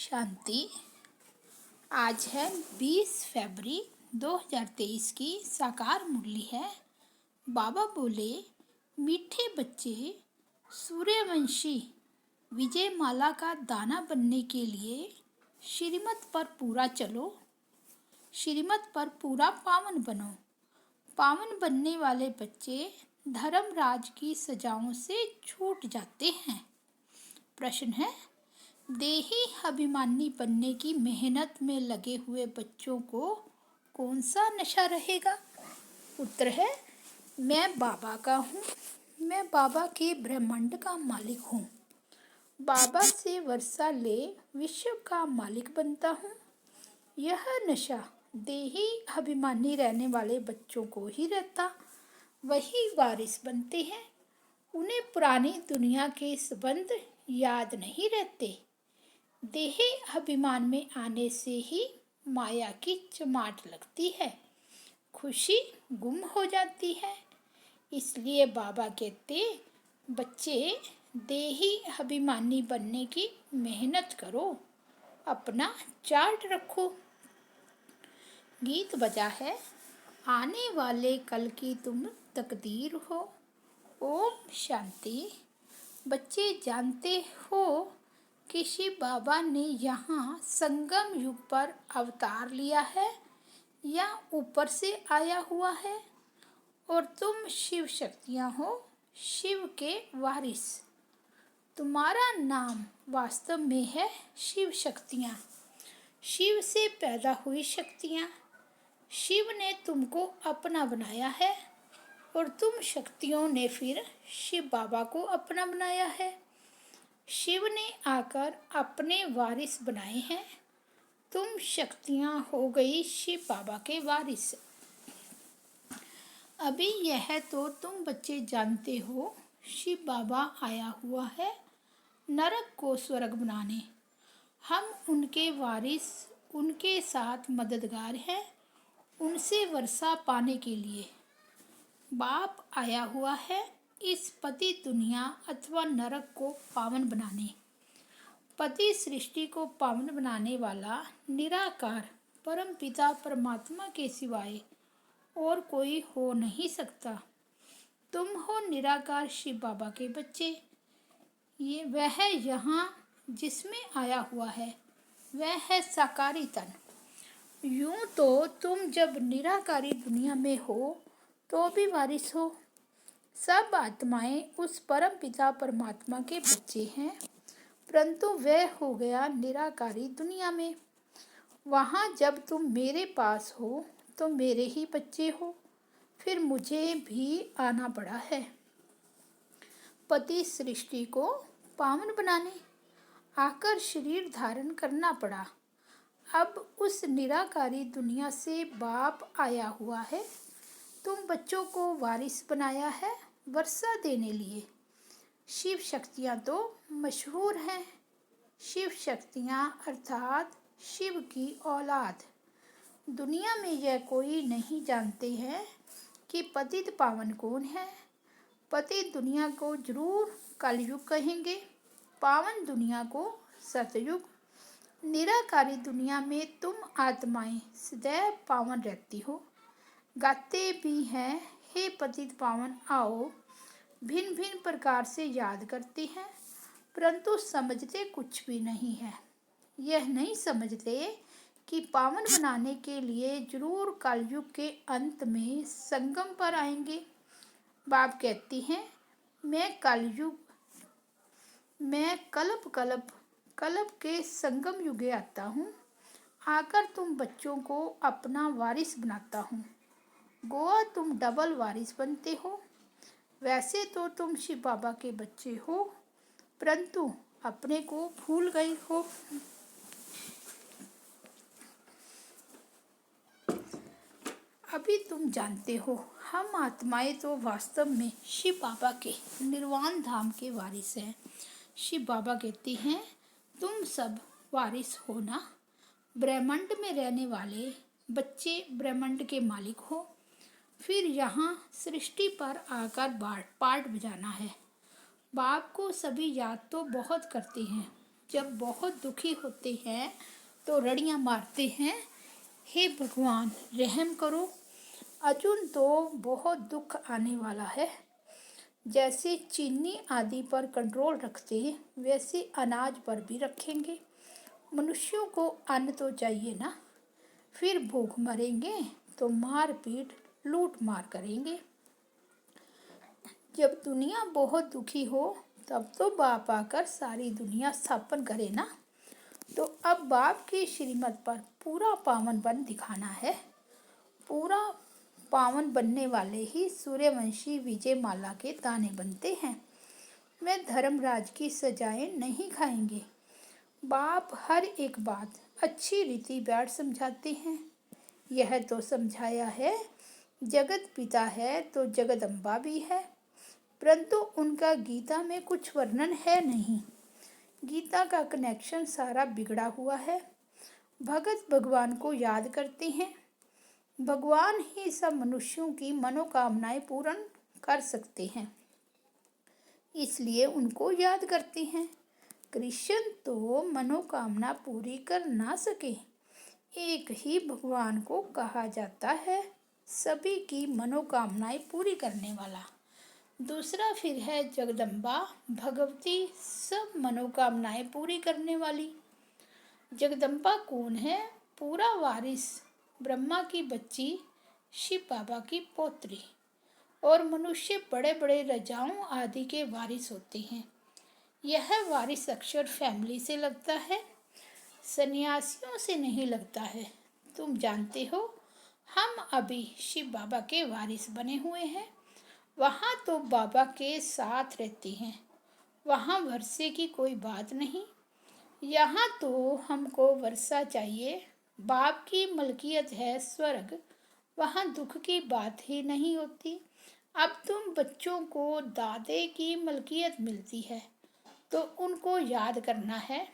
शांति। आज है 20 फरवरी 2023 की साकार मुरली है। बाबा बोले, मीठे बच्चे, सूर्यवंशी विजयमाला का दाना बनने के लिए श्रीमत पर पूरा चलो, श्रीमत पर पूरा पावन बनो। पावन बनने वाले बच्चे धर्मराज की सजाओं से छूट जाते हैं। प्रश्न है, देही अभिमानी बनने की मेहनत में लगे हुए बच्चों को कौन सा नशा रहेगा? उत्तर है, मैं बाबा का हूँ, मैं बाबा के ब्रह्मांड का मालिक हूँ। बाबा से वर्षा ले विश्व का मालिक बनता हूँ। यह नशा देही अभिमानी रहने वाले बच्चों को ही रहता, वही वारिस बनते हैं। उन्हें पुरानी दुनिया के संबंध याद नहीं रहते। देही अभिमान में आने से ही माया की चमाट लगती है, खुशी गुम हो जाती है। इसलिए बाबा कहते, बच्चे देही अभिमानी बनने की मेहनत करो, अपना चार्ट रखो। गीत बजा है, आने वाले कल की तुम तकदीर हो। ओम शांति। बच्चे जानते हो कि शिव बाबा ने यहाँ संगम युग पर अवतार लिया है या ऊपर से आया हुआ है, और तुम शिव शक्तियाँ हो, शिव के वारिस। तुम्हारा नाम वास्तव में है शिव शक्तियाँ, शिव से पैदा हुई शक्तियाँ। शिव ने तुमको अपना बनाया है और तुम शक्तियों ने फिर शिव बाबा को अपना बनाया है। शिव ने आकर अपने वारिस बनाए हैं। तुम शक्तियाँ हो गई शिव बाबा के वारिस। अभी यह तो तुम बच्चे जानते हो, शिव बाबा आया हुआ है नरक को स्वर्ग बनाने। हम उनके वारिस, उनके साथ मददगार हैं, उनसे वर्षा पाने के लिए। बाप आया हुआ है इस पति दुनिया अथवा नरक को पावन बनाने। पति सृष्टि को पावन बनाने वाला निराकार परम पिता परमात्मा के सिवाय और कोई हो नहीं सकता। तुम हो निराकार शिव बाबा के बच्चे। ये वह यहाँ जिसमें आया हुआ है, वह है साकारी तन। यूं तो तुम जब निराकारी दुनिया में हो तो भी वारिस हो। सब आत्माएं उस परम पिता परमात्मा के बच्चे हैं, परंतु वह हो गया निराकारी दुनिया में। वहाँ जब तुम मेरे पास हो तो मेरे ही बच्चे हो, फिर मुझे भी आना पड़ा है पति सृष्टि को पावन बनाने। आकर शरीर धारण करना पड़ा। अब उस निराकारी दुनिया से बाप आया हुआ है, तुम बच्चों को वारिस बनाया है वर्षा देने लिए। शिव शक्तियाँ तो मशहूर हैं। शिव शक्तियाँ अर्थात शिव की औलाद। दुनिया में यह कोई नहीं जानते हैं कि पतित पावन कौन है। पतित दुनिया को जरूर कलयुग कहेंगे, पावन दुनिया को सतयुग। निराकारी दुनिया में तुम आत्माएं सदैव पावन रहती हो। गाते भी हैं, हे पतित पावन आओ। भिन्न भिन्न प्रकार से याद करते हैं, परंतु समझते कुछ भी नहीं है। यह नहीं समझते कि पावन बनाने के लिए जरूर कलयुग के अंत में संगम पर आएंगे। बाप कहती हैं, मैं कलयुग, मैं कल्प के संगम युगे आता हूँ। आकर तुम बच्चों को अपना वारिस बनाता हूँ। गोवा तुम डबल वारिस बनते हो। वैसे तो तुम शिव बाबा के बच्चे हो, परंतु अपने को भूल गए हो। अभी तुम जानते हो, हम आत्माएं तो वास्तव में शिव बाबा के निर्वाण धाम के वारिस हैं। शिव बाबा कहते हैं, तुम सब वारिस हो ना। ब्रह्मांड में रहने वाले बच्चे ब्रह्मांड के मालिक हो। फिर यहाँ सृष्टि पर आकर पार्ट बजाना है। बाप को सभी याद तो बहुत करते हैं, जब बहुत दुखी होते हैं तो रड़ियाँ मारते हैं, हे भगवान रहम करो, अर्जुन तो बहुत दुख आने वाला है। जैसे चीनी आदि पर कंट्रोल रखते वैसे अनाज पर भी रखेंगे। मनुष्यों को अन्न तो चाहिए ना, फिर भूख मरेंगे तो मार पीट लूट मार करेंगे। जब दुनिया बहुत दुखी हो तब तो बाप आकर सारी दुनिया स्थापन करे ना। तो अब बाप की श्रीमत पर पूरा पावन बन दिखाना है। पूरा पावन बनने वाले ही सूर्यवंशी विजयमाला के दाने बनते हैं। वे धर्मराज की सजाएं नहीं खाएंगे। बाप हर एक बात अच्छी रीति बैठ समझाते हैं। यह तो समझाया है, जगत पिता है तो जगदम्बा भी है, परंतु उनका गीता में कुछ वर्णन है नहीं। गीता का कनेक्शन सारा बिगड़ा हुआ है। भगत भगवान को याद करते हैं। भगवान ही सब मनुष्यों की मनोकामनाएं पूर्ण कर सकते हैं, इसलिए उनको याद करते हैं। कृष्ण तो मनोकामना पूरी कर ना सके। एक ही भगवान को कहा जाता है सभी की मनोकामनाएं पूरी करने वाला। दूसरा फिर है जगदम्बा भगवती, सब मनोकामनाएं पूरी करने वाली। जगदम्बा कौन है? पूरा वारिस, ब्रह्मा की बच्ची, शिव बाबा की पौत्री। और मनुष्य बड़े बड़े राजाओं आदि के वारिस होते हैं। यह वारिस अक्षर फैमिली से लगता है, सन्यासियों से नहीं लगता है। तुम जानते हो हम अभी शिव बाबा के वारिस बने हुए हैं। वहाँ तो बाबा के साथ रहते हैं, वहाँ वर्षे की कोई बात नहीं। यहाँ तो हमको वर्षा चाहिए। बाप की मलकियत है स्वर्ग, वहाँ दुख की बात ही नहीं होती। अब तुम बच्चों को दादे की मलकियत मिलती है तो उनको याद करना है।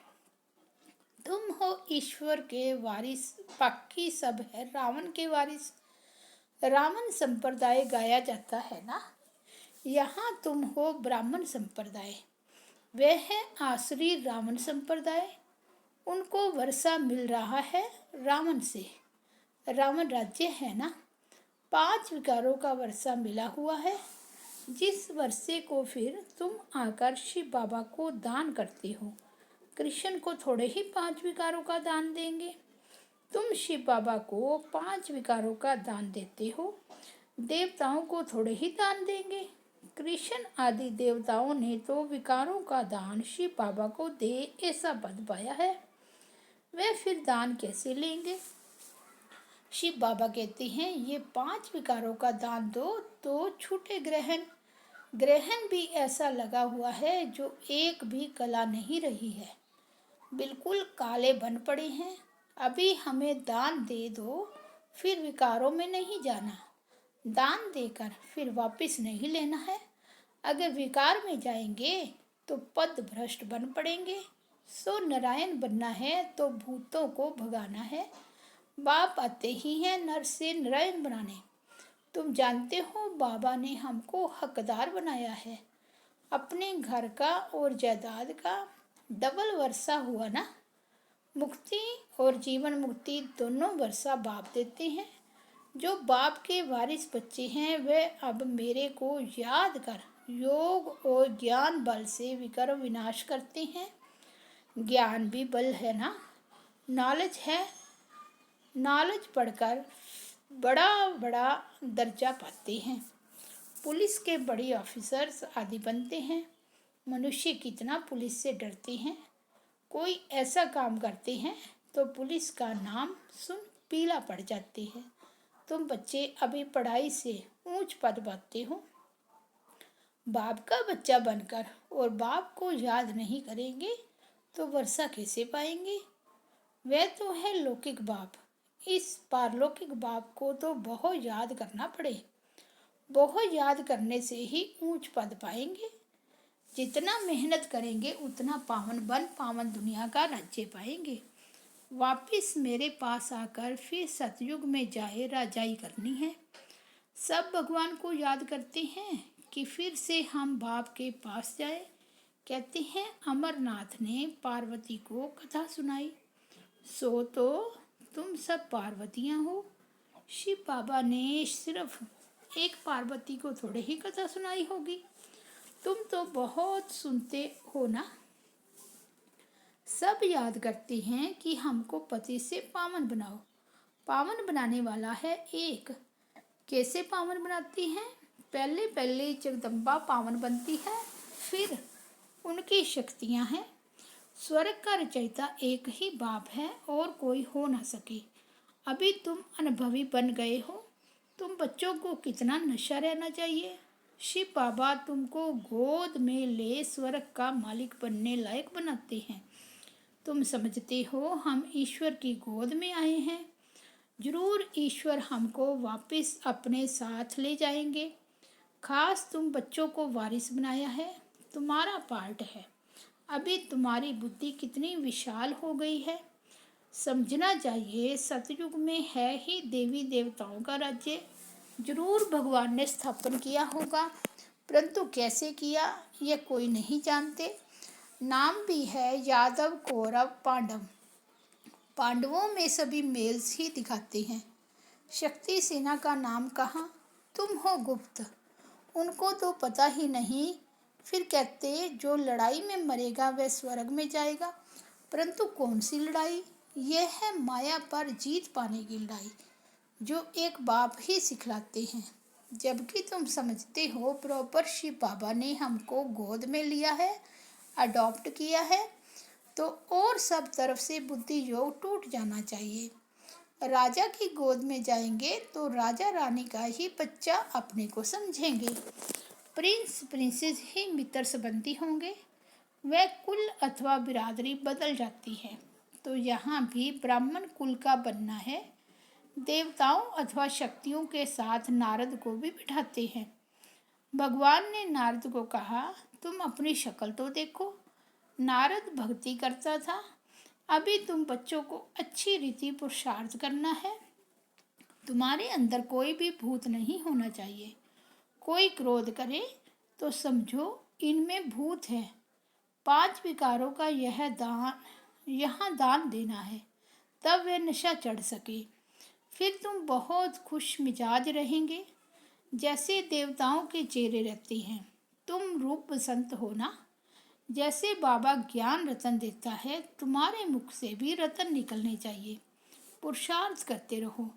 तुम हो ईश्वर के वारिस, बाकी सब है रावण के वारिस। रावण संप्रदाय गाया जाता है ना। यहाँ तुम हो ब्राह्मण संप्रदाय, वे है आसुरी रावण संप्रदाय। उनको वर्षा मिल रहा है रावण से। रावण राज्य है ना। 5 विकारों का वर्षा मिला हुआ है, जिस वर्षे को फिर तुम आकर शिव बाबा को दान करते हो। कृष्ण को थोड़े ही 5 विकारों का दान देंगे। तुम शिव बाबा को 5 विकारों का दान देते हो, देवताओं को थोड़े ही दान देंगे। कृष्ण आदि देवताओं ने तो विकारों का दान शिव बाबा को दे ऐसा बद पाया है, वे फिर दान कैसे लेंगे? शिव बाबा कहते हैं ये 5 विकारों का दान दो तो छूटे ग्रहण। ग्रहण भी ऐसा लगा हुआ है जो एक भी कला नहीं रही है, बिल्कुल काले बन पड़े हैं। अभी हमें दान दे दो, फिर विकारों में नहीं जाना। दान देकर फिर वापस नहीं लेना है। अगर विकार में जाएंगे तो पद भ्रष्ट बन पड़ेंगे। सो नारायण बनना है तो भूतों को भगाना है। बाप आते ही हैं नर से नारायण बनाने। तुम जानते हो बाबा ने हमको हकदार बनाया है। अपने घर का और जायदाद का डबल वर्षा हुआ ना। मुक्ति और जीवन मुक्ति दोनों वर्षा बाप देते हैं। जो बाप के वारिस बच्चे हैं वे अब मेरे को याद कर योग और ज्ञान बल से विकर विनाश करते हैं। ज्ञान भी बल है ना, नॉलेज है। नॉलेज पढ़कर बड़ा बड़ा दर्जा पाते हैं। पुलिस के बड़े ऑफिसर्स आदि बनते हैं। मनुष्य कितना पुलिस से डरते हैं। कोई ऐसा काम करते हैं तो पुलिस का नाम सुन पीला पड़ जाते हैं। तुम बच्चे अभी पढ़ाई से ऊंच पद पाते हो। बाप का बच्चा बनकर और बाप को याद नहीं करेंगे तो वर्षा कैसे पाएंगे? वह तो है लौकिक बाप। इस पारलौकिक बाप को तो बहुत याद करना पड़े। बहुत याद करने से ही ऊंच पद पाएंगे। जितना मेहनत करेंगे उतना पावन बन पावन दुनिया का राज्य पाएंगे। वापिस मेरे पास आकर फिर सतयुग में जाए राजाई करनी है। सब भगवान को याद करते हैं कि फिर से हम बाप के पास जाए कहते हैं अमरनाथ ने पार्वती को कथा सुनाई। सो तो तुम सब पार्वतियाँ हो। शिव बाबा ने सिर्फ एक पार्वती को थोड़े ही कथा सुनाई होगी। तुम तो बहुत सुनते हो ना। सब याद करते हैं कि हमको पति से पावन बनाओ। पावन बनाने वाला है एक। कैसे पावन बनाती हैं? पहले पहले जगदम्बा पावन बनती है, फिर उनकी शक्तियाँ हैं। स्वर्ग का रचयिता एक ही बाप है और कोई हो ना सके। अभी तुम अनुभवी बन गए हो। तुम बच्चों को कितना नशा रहना चाहिए। शिव बाबा तुमको गोद में ले स्वर्ग का मालिक बनने लायक बनाते हैं। तुम समझते हो हम ईश्वर की गोद में आए हैं। जरूर ईश्वर हमको वापस अपने साथ ले जाएंगे। खास तुम बच्चों को वारिस बनाया है, तुम्हारा पार्ट है। अभी तुम्हारी बुद्धि कितनी विशाल हो गई है। समझना चाहिए सतयुग में है ही देवी देवताओं का राज्य। जरूर भगवान ने स्थापन किया होगा, परंतु कैसे किया यह कोई नहीं जानते। नाम भी है यादव कौरव पांडव। पांडवों में सभी मेल्स ही दिखाते हैं। शक्ति सेना का नाम कहाँ? तुम हो गुप्त। उनको तो पता ही नहीं। फिर कहते जो लड़ाई में मरेगा वह स्वर्ग में जाएगा। परंतु कौन सी लड़ाई? यह है माया पर जीत पाने की लड़ाई, जो एक बाप ही सिखलाते हैं। जबकि तुम समझते हो प्रॉपर शिव बाबा ने हमको गोद में लिया है, अडॉप्ट किया है, तो और सब तरफ से बुद्धि योग टूट जाना चाहिए। राजा की गोद में जाएंगे तो राजा रानी का ही बच्चा अपने को समझेंगे। प्रिंस प्रिंसेस ही मित्र संबंधी होंगे। वह कुल अथवा बिरादरी बदल जाती है। तो यहाँ भी ब्राह्मण कुल का बनना है। देवताओं अथवा शक्तियों के साथ नारद को भी बिठाते हैं। भगवान ने नारद को कहा तुम अपनी शक्ल तो देखो। नारद भक्ति करता था। अभी तुम बच्चों को अच्छी रीति पुरुषार्थ करना है। तुम्हारे अंदर कोई भी भूत नहीं होना चाहिए। कोई क्रोध करे तो समझो इनमें भूत है। 5 विकारों का यहाँ दान देना है, तब वह नशा चढ़ सके। फिर तुम बहुत खुश मिजाज रहेंगे, जैसे देवताओं के चेहरे रहते हैं। तुम रूप बसंत हो ना। जैसे बाबा ज्ञान रतन देता है, तुम्हारे मुख से भी रतन निकलने चाहिए। पुरुषार्थ करते रहो।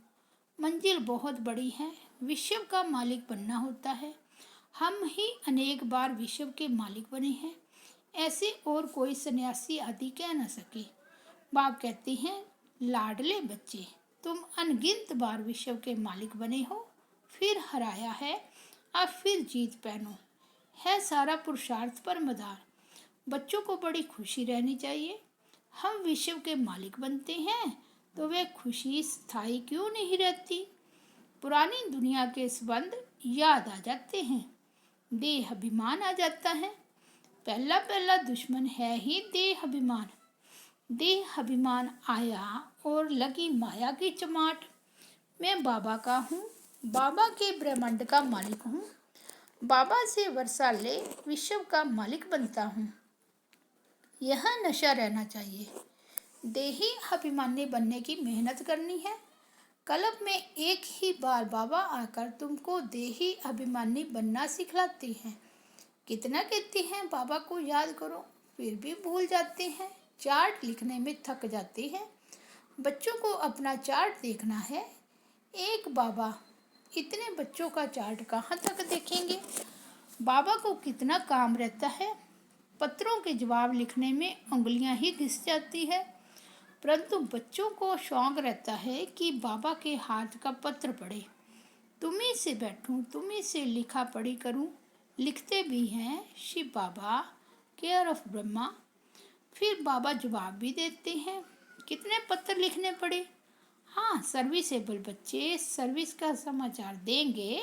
मंजिल बहुत बड़ी है। विश्व का मालिक बनना होता है। हम ही अनेक बार विश्व के मालिक बने हैं। ऐसे और कोई सन्यासी आदि कह न सके। बाप कहते हैं लाडले बच्चे, तुम अनगिनत बार विश्व के मालिक बने हो, फिर हराया है, अब फिर जीत पहनो। है सारा पुरुषार्थ पर मदार। बच्चों को बड़ी खुशी रहनी चाहिए। हम विश्व के मालिक बनते हैं तो वह खुशी स्थायी क्यों नहीं रहती? पुरानी दुनिया के संबंध याद आ जाते हैं। देह अभिमान आ जाता है। पहला पहला दुश्मन है ही देह अभिमान। देह अभिमान आया और लगी माया की चमाट। मैं बाबा का हूँ, बाबा के ब्रह्मांड का मालिक हूँ। बाबा से वर्षा ले विश्व का मालिक बनता हूँ। यह नशा रहना चाहिए। देही अभिमानी बनने की मेहनत करनी है। कल्प में एक ही बार बाबा आकर तुमको देही अभिमानी बनना सिखलाते हैं। कितना कहते हैं बाबा को याद करो, फिर भी भूल जाते हैं। चार्ट लिखने में थक जाते हैं। बच्चों को अपना चार्ट देखना है। एक बाबा इतने बच्चों का चार्ट कहाँ तक देखेंगे? बाबा को कितना काम रहता है। पत्रों के जवाब लिखने में उंगलियां ही घिस जाती है। परंतु बच्चों को शौक रहता है कि बाबा के हाथ का पत्र पढ़े। तुम्ही से बैठूं, तुम्ही से लिखा पढ़ी करूं। लिखते भी हैं शिव बाबा, केयर ऑफ ब्रह्मा। फिर बाबा जवाब भी देते हैं। कितने पत्र लिखने पड़े? हाँ, सर्विसेबल बच्चे सर्विस का समाचार देंगे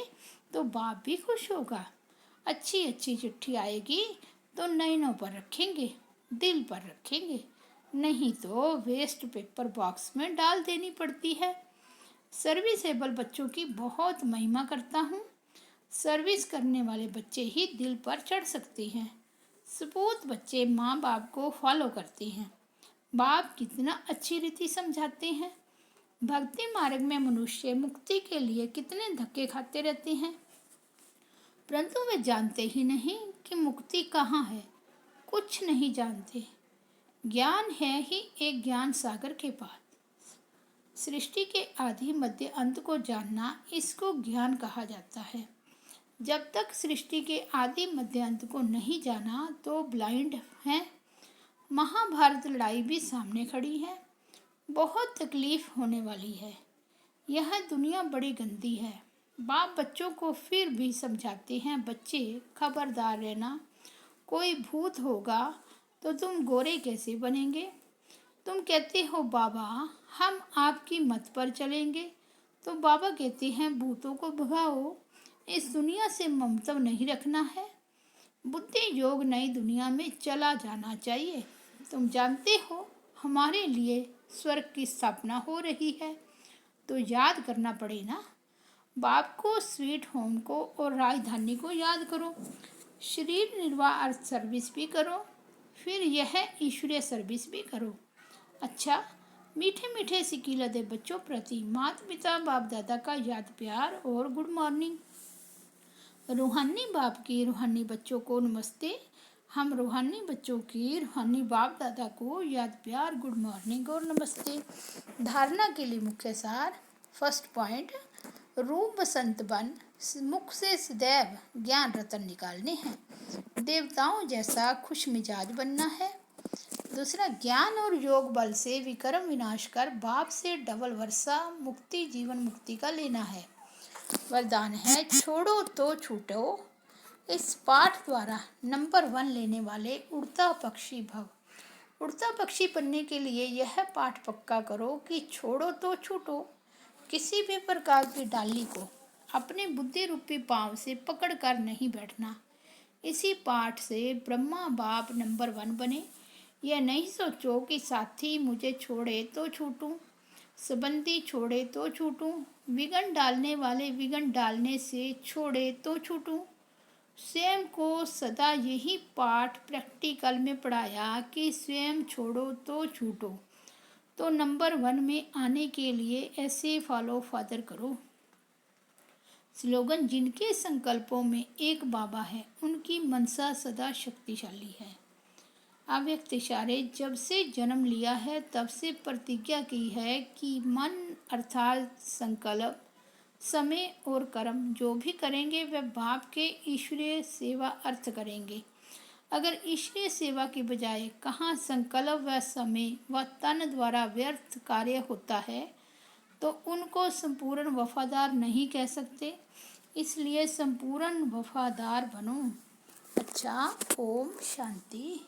तो बाप भी खुश होगा। अच्छी अच्छी चिट्ठी आएगी तो नयनों पर रखेंगे, दिल पर रखेंगे, नहीं तो वेस्ट पेपर बॉक्स में डाल देनी पड़ती है। सर्विसेबल बच्चों की बहुत महिमा करता हूँ। सर्विस करने वाले बच्चे ही दिल पर चढ़ सकते हैं। सपूत बच्चे माँ बाप को फॉलो करते हैं। बाप कितना अच्छी रीति समझाते हैं। भक्ति मार्ग में मनुष्य मुक्ति के लिए कितने धक्के खाते रहते हैं, परंतु वे जानते ही नहीं कि मुक्ति कहाँ है। कुछ नहीं जानते। ज्ञान है ही एक ज्ञान सागर के पास। सृष्टि के आदि मध्य अंत को जानना, इसको ज्ञान कहा जाता है। जब तक सृष्टि के आदि मध्य अंत को नहीं जाना तो ब्लाइंड हैं। महाभारत लड़ाई भी सामने खड़ी है। बहुत तकलीफ होने वाली है। यह दुनिया बड़ी गंदी है। बाप बच्चों को फिर भी समझाते हैं, बच्चे खबरदार रहना, कोई भूत होगा तो तुम गोरे कैसे बनेंगे। तुम कहते हो बाबा हम आपकी मत पर चलेंगे, तो बाबा कहते हैं भूतों को भगाओ, इस दुनिया से ममत्व नहीं रखना है। बुद्धि योग नई दुनिया में चला जाना चाहिए। तुम जानते हो हमारे लिए स्वर्ग की स्थापना हो रही है, तो याद करना पड़े ना। बाप को, स्वीट होम को और राजधानी को याद करो। शरीर निर्वाह अर्थ सर्विस भी करो, फिर यह ईश्वरीय सर्विस भी करो। अच्छा, मीठे मीठे सिकीलते बच्चों प्रति माता पिता बाप दादा का याद प्यार और गुड मॉर्निंग। रूहानी बाप की रूहानी बच्चों को नमस्ते। हम रूहानी बच्चों की रूहानी बाप दादा को याद प्यार, गुड मॉर्निंग और नमस्ते। धारणा के लिए मुख्य सार। फर्स्ट पॉइंट, रूप बसंत बन, मुख से सदैव ज्ञान रतन निकालने हैं। देवताओं जैसा खुश मिजाज बनना है। दूसरा, ज्ञान और योग बल से विकर्म विनाश कर बाप से डबल वर्षा मुक्ति जीवन मुक्ति का लेना है। वरदान है छोड़ो तो छूटो। इस पाठ द्वारा नंबर 1 लेने वाले उड़ता पक्षी भव। उड़ता पक्षी बनने के लिए यह पाठ पक्का करो कि छोड़ो तो छूटो। किसी भी प्रकार की डाली को अपने बुद्धि रूपी पांव से पकड़कर नहीं बैठना। इसी पाठ से ब्रह्मा बाप नंबर 1 बने। यह नहीं सोचो कि साथी मुझे छोड़े तो छूटूं, संबंधी छोड़े तो छूटूं, विघन डालने वाले विघन डालने से छोड़े तो छूटूं। स्वयं को सदा यही पाठ प्रैक्टिकल में पढ़ाया कि स्वयं छोड़ो तो छूटो। तो नंबर 1 में आने के लिए ऐसे फॉलो फादर करो। स्लोगन, जिनके संकल्पों में एक बाबा है उनकी मनसा सदा शक्तिशाली है। अव्यक्त इशारे, जब से जन्म लिया है तब से प्रतिज्ञा की है कि मन अर्थात संकल्प, समय और कर्म जो भी करेंगे वह बाप के ईश्वरीय सेवा अर्थ करेंगे। अगर ईश्वरीय सेवा की बजाय कहाँ संकल्प व समय व तन द्वारा व्यर्थ कार्य होता है तो उनको संपूर्ण वफादार नहीं कह सकते। इसलिए संपूर्ण वफादार बनो। अच्छा, ओम शांति।